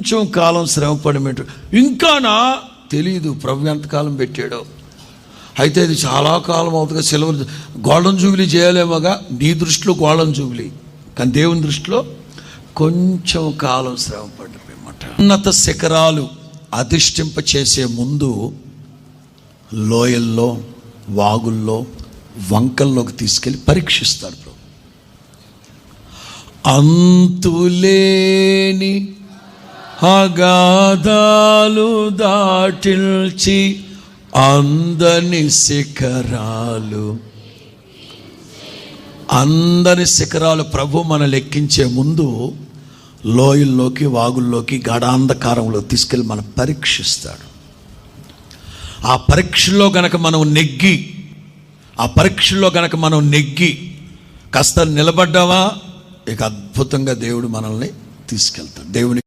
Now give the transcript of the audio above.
కొంచెం కాలం శ్రమపడమేంటో ఇంకానా తెలీదు ప్రభు ఎంతకాలం పెట్టాడో. అయితే అది చాలా కాలం అవుతుందిగా, సిల్వర్ గోల్డెన్ జూబిలీ చేయలేమోగా నీ దృష్టిలో గోల్డెన్ జూబిలీ, కానీ దేవుని దృష్టిలో కొంచెం కాలం శ్రమపడ్డమాట. ఉన్నత శిఖరాలు అధిష్టింప చేసే ముందు లోయల్లో, వాగుల్లో, వంకల్లోకి తీసుకెళ్ళి పరీక్షిస్తాడు ప్రభు. అంతులేని అగాధాలు దాటిల్చి అందని శిఖరాలు, అందరి శిఖరాలు ప్రభు మన లెక్కించే ముందు లోయల్లోకి, వాగుల్లోకి, గాఢాంధకారంలో తీసుకెళ్ళి మనం పరీక్షిస్తాడు. ఆ పరీక్షలో గనక మనం నెగ్గి కాస్త నిలబడ్డావా, ఇక అద్భుతంగా దేవుడు మనల్ని తీసుకెళ్తాడు. దేవుని